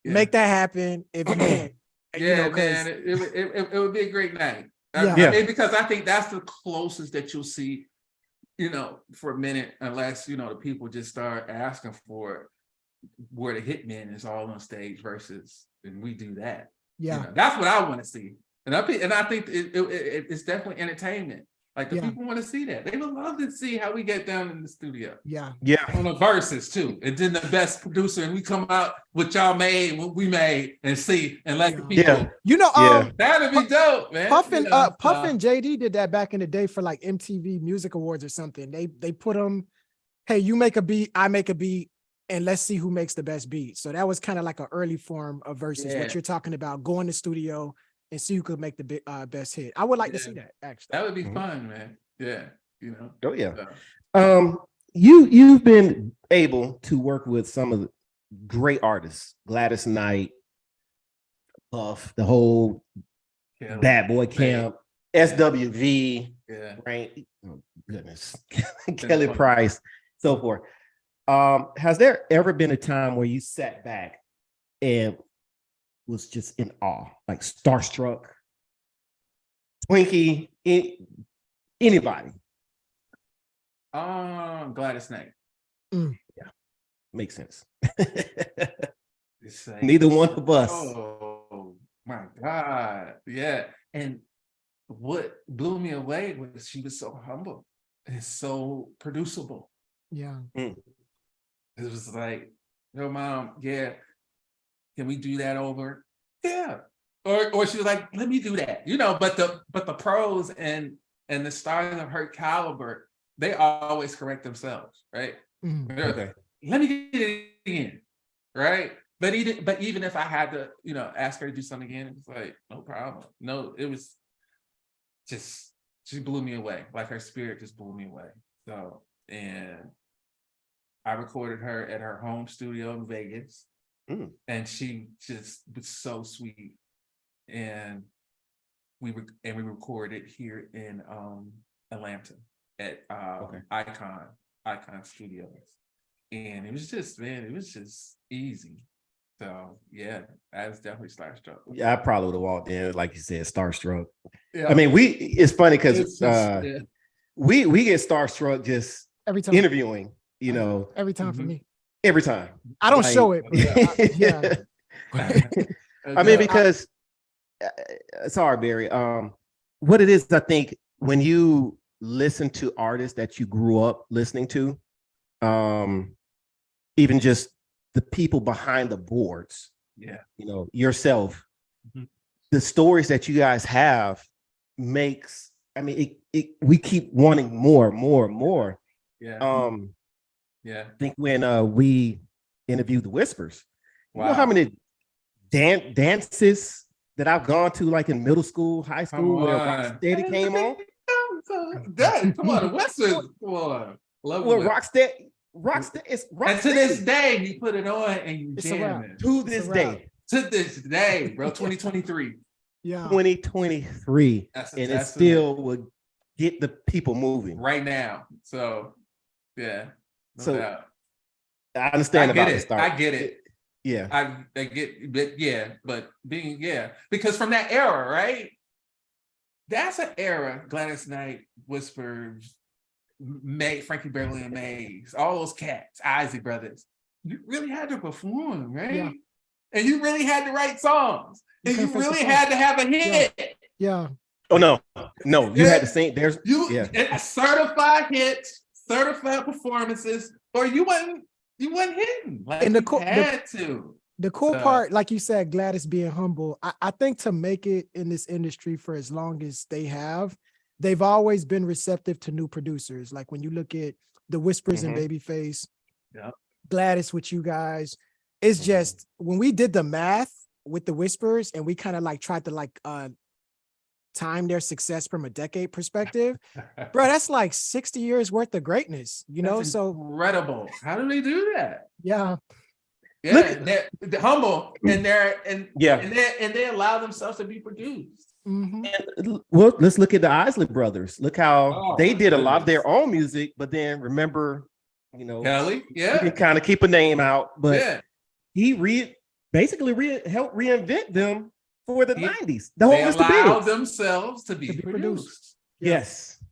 make that happen if you can. Man, it would be a great night. I mean, because I think that's the closest that you'll see, you know, for a minute, unless, you know, the people just start asking for it, where the Hitman is all on stage versus, and we do that. Yeah. You know, that's what I want to see. And I think it's definitely entertainment. Like the people want to see that. They would love to see how we get down in the studio. Yeah. On the verses too. And then the best producer, and we come out with y'all made, what we made, and see and let the people. You know, that'd be dope, man. Puff and JD did that back in the day for like MTV Music Awards or something. They put them, hey, you make a beat, I make a beat, and let's see who makes the best beat. So that was kind of like an early form of verses. What you're talking about, go in the studio and see who could make the best hit. I would like to see that, actually. That would be fun, man. Yeah, you know. Oh yeah. You've been able to work with some of the great artists, Gladys Knight, Puff, the whole Bad Boy Camp, SWV, right? Oh goodness, Kelly Price, so forth. Has there ever been a time where you sat back and was just in awe, like starstruck, Twinkie, anybody? Gladys Knight. Yeah, makes sense. Neither one of us. Oh my God. Yeah. And what blew me away was she was so humble and so producible. Yeah. It was like, yo, Mom, can we do that over? Yeah. Or she was like, let me do that. You know, but the pros and the stars of her caliber, they always correct themselves, right? Okay. Let me get it again, right? But even if I had to, you know, ask her to do something again, it was like, no problem. No, it was just, she blew me away. Like her spirit just blew me away. So, and I recorded her at her home studio in Vegas. And she just was so sweet. And we recorded here in Atlanta at Icon Studios. And it was just, man, it was just easy. So yeah, I was definitely starstruck. Yeah, I probably would have walked in, like you said, starstruck. Yeah. I mean, it's funny because we get starstruck just every time interviewing, you know. Every time for me. Every time. I don't show it. I mean, because sorry, Barry. What it is, I think, when you listen to artists that you grew up listening to, even just the people behind the boards, you know, yourself, the stories that you guys have makes, I mean, we keep wanting more. I think when we interviewed the Whispers, you know how many dances that I've gone to, like in middle school, high school, where Rocksteady came on. Come on, the Whispers. Come on. Well, Rocksteady, it's Rocksteady. And to this day, you put it on and you jam it. To this day, bro, 2023. Yeah. 2023. And it still would get the people moving. Right now. So, yeah. No doubt. I understand about the start. I get it. Yeah. I get, but because from that era, right? That's an era, Gladys Knight, Whispers, Frankie Beverly and Mays, all those cats, Isaac Brothers. You really had to perform, right? Yeah. And you really had to write songs. And you really had to have a hit. Yeah. Oh no. You had to sing. Certified hits, certified performances, or you wasn't hitting. Like, and the cool part, like you said, Gladys being humble, I think to make it in this industry for as long as they have, they've always been receptive to new producers. Like when you look at the Whispers and Babyface, Gladys with you guys, it's just when we did the math with the Whispers and we kind of like tried to like time their success from a decade perspective, bro, that's like 60 years worth of greatness, you know? That's so incredible. How do they do that? yeah. Yeah, they're humble and they allow themselves to be produced. Mm-hmm. And, well, let's look at the Isley Brothers. Look how they did a lot of their own music, but then remember, you know, Kelly, we can kind of keep a name out, but he basically helped reinvent them for the 90s. They allowed themselves to be produced. Yes.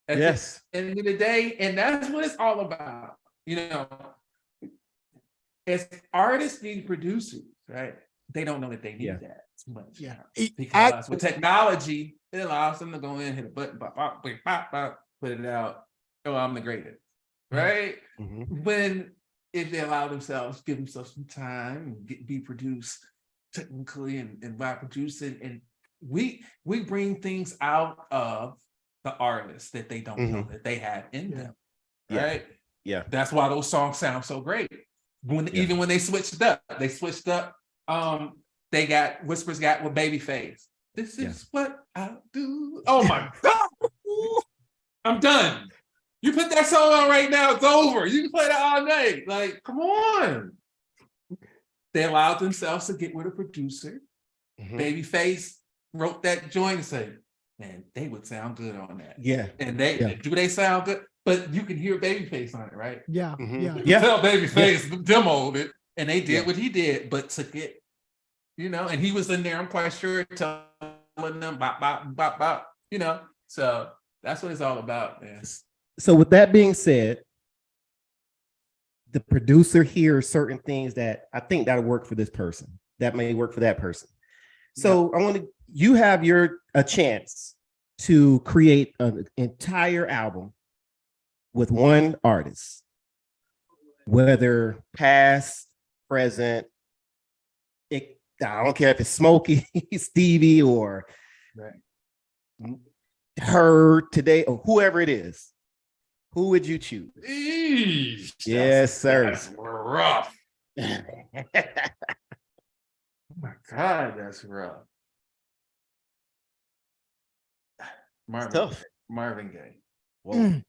At the end of the day, and that's what it's all about. You know, as artists need producers, right? They don't know that they need that as much. Yeah. Because with technology, it allows them to go in, hit a button, put it out. Oh, I'm the greatest. Right? When if they allow themselves, give themselves some time and be produced technically and by producing, and we bring things out of the artists that they don't know that they have in them. Right? Yeah. That's why those songs sound so great. Even when they switched up, they got Whispers got with Babyface. This is what I do. Oh my God. I'm done. You put that song on right now, it's over. You can play that all night. Like, come on. They allowed themselves to get with a producer. Babyface wrote that joint and said, man, they would sound good on that. Yeah. And they sound good? But you can hear Babyface on it, right? Yeah. You can tell Babyface demoed it, and they did what he did, but took it, you know, and he was in there, I'm quite sure, telling them bop, bop, bop, bop, you know. So that's what it's all about, man. So with that being said, the producer hears certain things that I think that'll work for this person. That may work for that person. So you have a chance to create an entire album with one artist, whether past, present, I don't care if it's Smokey, Stevie, or her today, or whoever it is. Who would you choose? Yes, sir. That's rough. Oh my God, that's rough. Marvin Gaye. Whoa.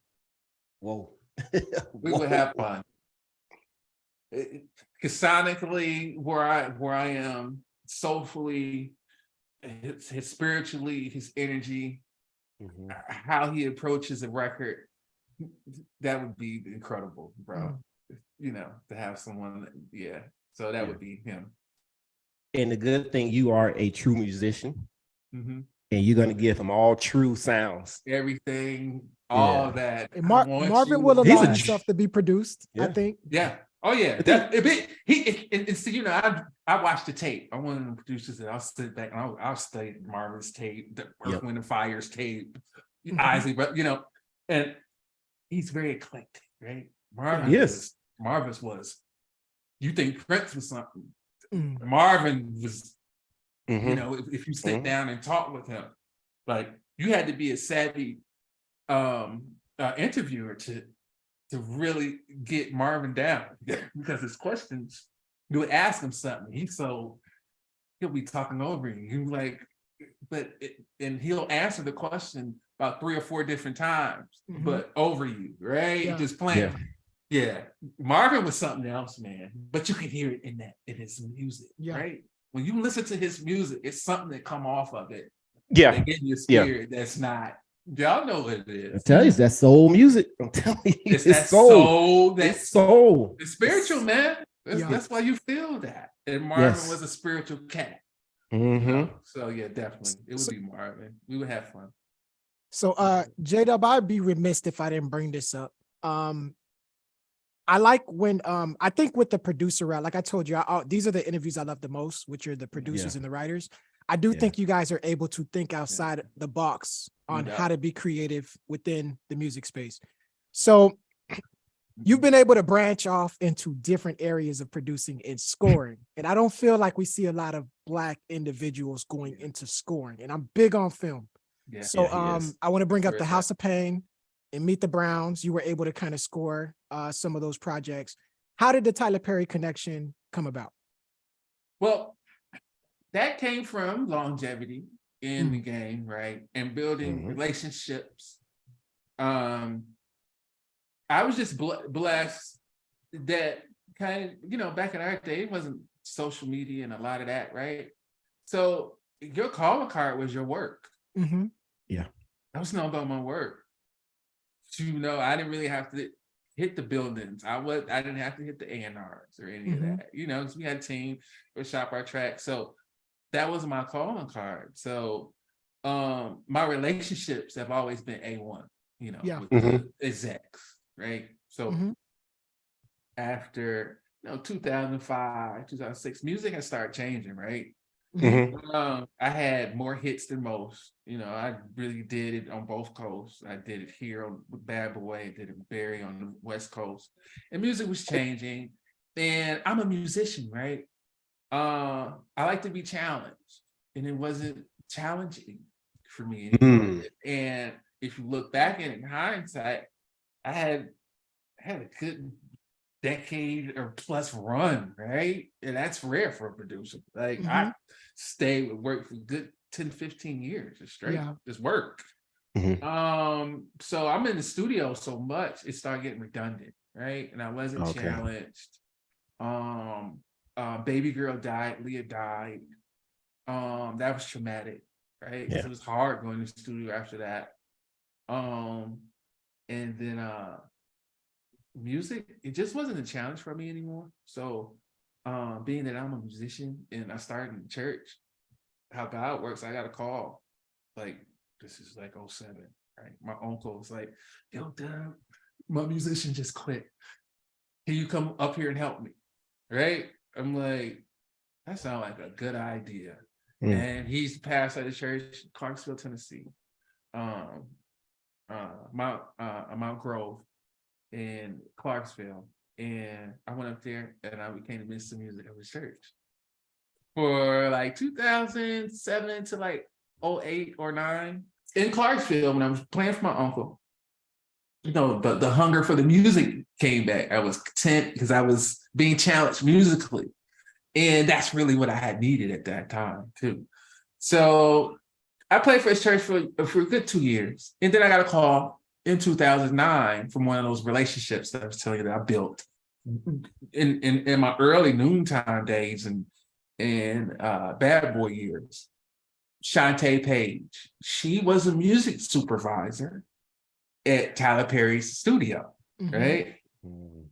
Whoa. We would have fun. Because sonically, where I am, soulfully, his spiritually, his energy, how he approaches a record, that would be incredible, bro. You know, to have someone, so that would be him. And the good thing, you are a true musician, and you're going to give him all true sounds. Everything, all that. Marvin will allow himself to be produced, I think. Yeah. Oh yeah. See, you know, I watched the tape. I'm one of the producers that I'll sit back and I'll study Marvin's tape, the Earth, Wind and Fire's tape, Isley, but you know, and he's very eclectic, right? Marvin's was. You think Prince was something? Marvin was. You know, if you sit down and talk with him, like you had to be a savvy interviewer to really get Marvin down because his questions, you would ask him something, he'll be talking over you. Like, and he'll answer the question about 3 or 4 different times, but over you, right? Just playing. Marvin was something else, man. But you can hear it in his music, right? When you listen to his music, it's something that come off of it. They give you a spirit that's not. Y'all know what it is. I tell you, it's that soul music. I'm telling you, it's that soul. It's soul. It's spiritual, man. That's why you feel that. And Marvin was a spiritual cat. So yeah, definitely, it would be Marvin. We would have fun. So, J-Dub, I'd be remiss if I didn't bring this up. I like when I think with the producer route, like I told you, these are the interviews I love the most, which are the producers and the writers. I do think you guys are able to think outside the box on how to be creative within the music space. So you've been able to branch off into different areas of producing and scoring. And I don't feel like we see a lot of Black individuals going into scoring. And I'm big on film. Yeah. So I want to bring up Where the is House of Pain and Meet the Browns. You were able to kind of score some of those projects. How did the Tyler Perry connection come about? Well, that came from longevity in the Mm. game, right? And building relationships. I was just blessed that kind of, you know, back in our day, it wasn't social media and a lot of that, right? So your calling card was your work. Mm-hmm. Yeah. I was known about my work. You know, I didn't really have to hit the buildings. I didn't have to hit the A&Rs or any of that. You know, because we had a team, we shop our track. So that was my calling card. So my relationships have always been A1, you know, with the execs, right? So after 2005, 2006, music has started changing, right? I had more hits than most. You know, I really did it on both coasts. I did it here on Bad Boy, I did it with Barry on the West Coast. And music was changing. And I'm a musician, right? I like to be challenged. And it wasn't challenging for me anymore. And if you look back in hindsight, I had a good decade or plus run, right? And that's rare for a producer. Like I stayed with work for good 10, 15 years just straight, just work. So I'm in the studio so much, it started getting redundant, right? And I wasn't challenged. Baby girl died, Leah died. That was traumatic, right? Because it was hard going to the studio after that. And then music, it just wasn't a challenge for me anymore. So being that I'm a musician and I started in church, how God works, I got a call. Like, this is like 07, right? My uncle was like, yo, Dad, my musician just quit. Can you come up here and help me? Right? I'm like, that sounds like a good idea. And he's the pastor of the church, Clarksville, Tennessee, Mount Grove in Clarksville. And I went up there and I became the minister of music of his church for like 2007 to like 08 or 09 in Clarksville when I was playing for my uncle. You know, the hunger for the music came back. I was content because I was being challenged musically. And that's really what I had needed at that time too. So I played for his church for a good 2 years. And then I got a call in 2009 from one of those relationships that I was telling you that I built in my early noontime days and Bad Boy years. Shantae Page, she was a music supervisor at Tyler Perry's studio, right?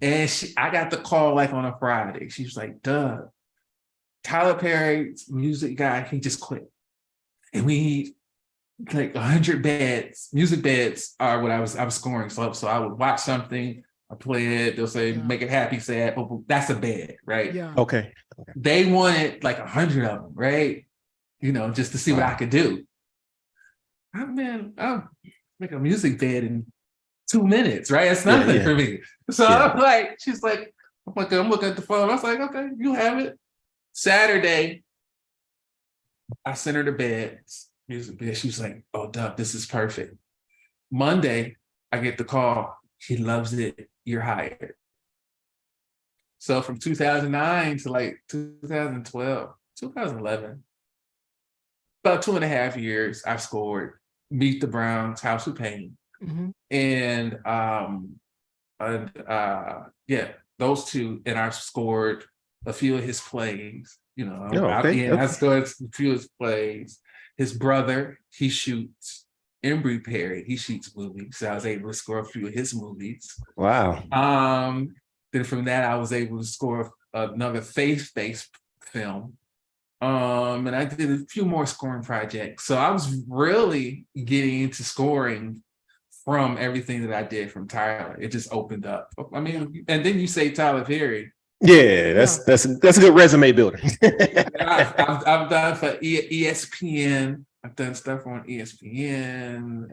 And I got the call like on a Friday. She was like, Doug, Tyler Perry's music guy, he just quit. And we need like 100 beds. Music beds are what I was scoring. So I would watch something, I play it, they'll say, make it happy, sad. Oh, that's a bed, right? Yeah. Okay. They wanted like 100 of them, right? You know, just to see what I could do. I'll make a music bed in 2 minutes, right? It's nothing for me. So I'm like, she's like, I'm looking at the phone. I was like, okay, you have it. Saturday, I sent her to bed, music bed. She was like, oh, Doug, this is perfect. Monday, I get the call. He loves it. You're hired. So from 2009 to like 2012, 2011, about 2.5 years, I've scored Meet the Browns, House of Pain. And those two. And I've scored a few of his plays. You know, I scored a few of his plays. His brother, he shoots Embry Perry. He shoots movies. So I was able to score a few of his movies. Wow. Then from that, I was able to score another faith-based film. And I did a few more scoring projects. So I was really getting into scoring from everything that I did from Tyler. It just opened up. I mean, and then you say Tyler Perry. Yeah, that's a good resume builder. I've done for ESPN. I've done stuff on ESPN,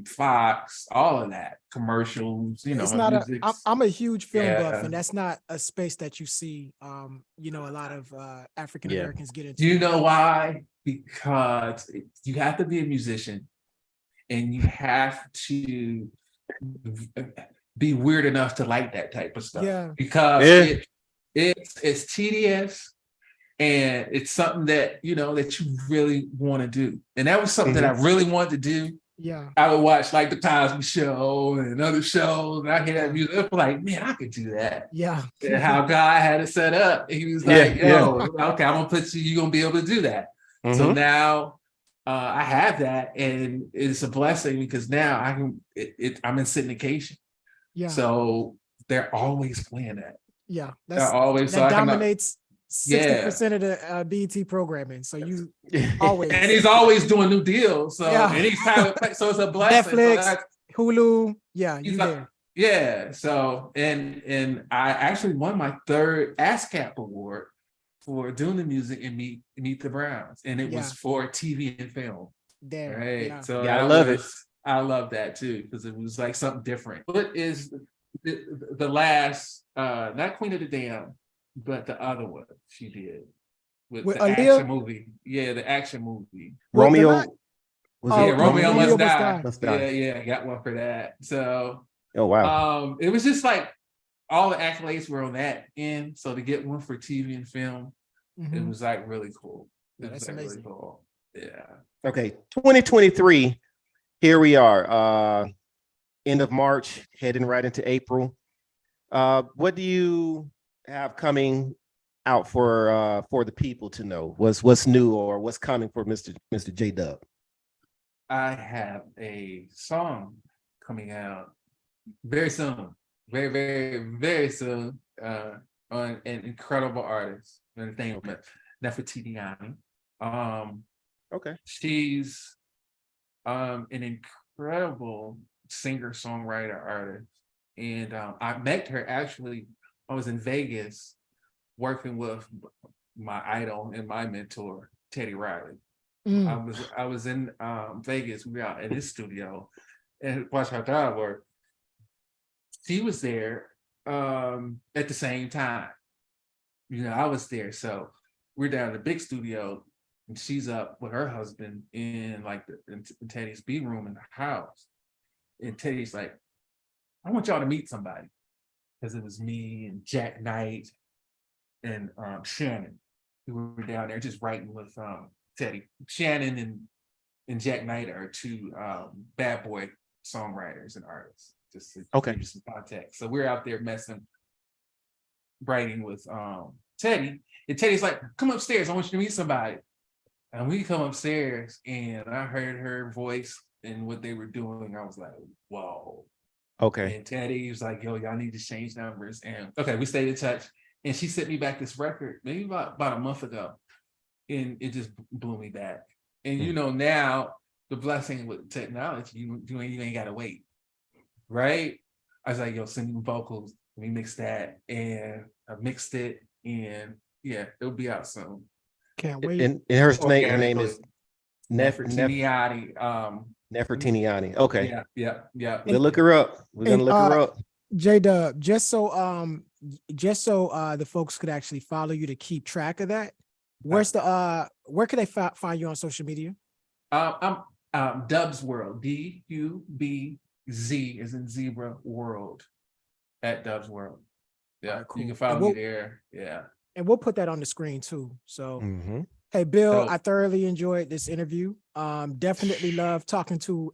Fox, all of that, commercials. You know, it's not I'm a huge film buff, and that's not a space that you see. You know, a lot of African Americans get into. Do you know why? Because you have to be a musician and you have to be weird enough to like that type of stuff. Yeah. Because it's tedious, and it's something that that you really want to do. And that was something that I really wanted to do. Yeah. I would watch like the Cosby Show and other shows, and I hear that music. I was like, man, I could do that. Yeah. And how God had it set up. He was like, yo, okay, I'm gonna put you, you're gonna be able to do that. So now I have that, and it's a blessing because now I can I'm in syndication. Yeah. So they're always playing that. Yeah. They're always that dominates 60% of the BET programming. So you always and he's always doing new deals. So anytime, so it's a blessing. Netflix, So Hulu, you like, there. Yeah. So and I actually won my 3rd ASCAP award for doing the music in Meet the Browns, and it was for TV and film. There. Right. Yeah. So I love it. I love that too, because it was like something different. What is the last not Queen of the Dam, but the other one she did with the Aaliyah? action movie. Yeah, the action movie. Romeo. Romeo Must Die. Must Die. Yeah, I got one for that. So oh wow. It was just like all the accolades were on that end. So to get one for TV and film, it was like really cool. That's amazing. Really cool. Yeah. Okay, 2023. Here we are. End of March, heading right into April. What do you have coming out for the people to know? What's new or what's coming for Mr. J-Dub? I have a song coming out very soon, very, very, very soon, on an incredible artist. Her name is Nefertiti. Okay. She's an incredible singer-songwriter artist. And I met her actually, I was in Vegas working with my idol and my mentor, Teddy Riley. I was in Vegas. We were out in his studio and watched her dad work. She was there at the same time. I was there. So we're down in the big studio, and she's up with her husband in like in Teddy's B room in the house. And Teddy's like, I want y'all to meet somebody. Because it was me and Jack Knight and Shannon, who were down there just writing with Teddy. Shannon and Jack Knight are 2 bad boy songwriters and artists. Just to give you some context. So we're out there writing with Teddy. And Teddy's like, come upstairs, I want you to meet somebody. And we come upstairs, and I heard her voice and what they were doing. I was like, whoa. Okay. And Teddy was like, yo, y'all need to change numbers. And okay, we stayed in touch. And she sent me back this record maybe about a month ago. And it just blew me back. And now the blessing with technology, you ain't gotta wait. Right? I was like, yo, send me vocals. Let me mix that. And I mixed it. And yeah, it'll be out soon. Can't wait. And her name is Nefertiti. Nefertiti. Okay. Yeah. We'll look her up. We're gonna look her up. J-Dub, just so the folks could actually follow you to keep track of that. Where can they find you on social media? I'm Dub's World. DUBZ is in Zebra World at Dub's World. Yeah, cool. You can follow me there. Yeah. And we'll put that on the screen too. So hey, Bill, I thoroughly enjoyed this interview. Definitely love talking to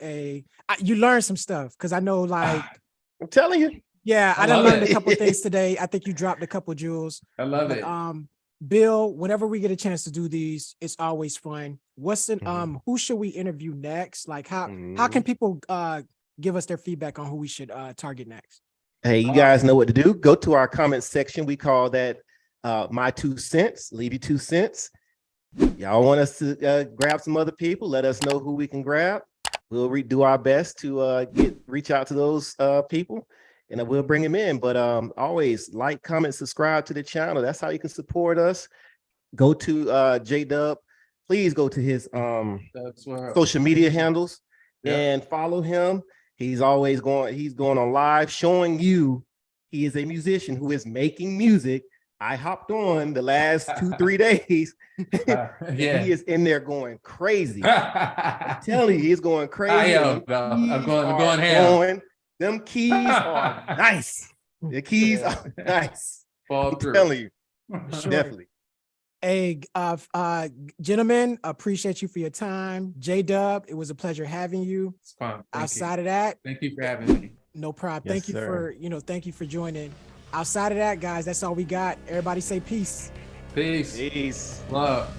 you learned some stuff because I know I'm telling you. Yeah, I done learned a couple of things today. I think you dropped a couple of jewels. I love it. Bill, whenever we get a chance to do these, it's always fun. Who should we interview next? Like how can people give us their feedback on who we should target next? Hey, you guys know what to do. Go to our comment section. We call that my 2 cents. Leave your 2 cents. Y'all want us to grab some other people? Let us know who we can grab. We'll do our best to reach out to those people, and we'll bring them in. But always like, comment, subscribe to the channel. That's how you can support us. Go to J-Dub. Please go to his social media handles and follow him. He's going on live showing you he is a musician who is making music I hopped on the last 2-3 days. Yeah. He is in there going crazy. I'm telling you, he's going crazy. I'm going ham. Them keys are nice. The keys are nice. Fall I'm through. telling you, Sure. definitely. Hey, gentlemen, appreciate you for your time. J-Dub, it was a pleasure having you. It's fun. Outside of that, Thank you for having me. no problem. Yes, Thank you sir. thank you for joining. Outside of that, guys, that's all we got. Everybody say peace. Peace. Peace. Love.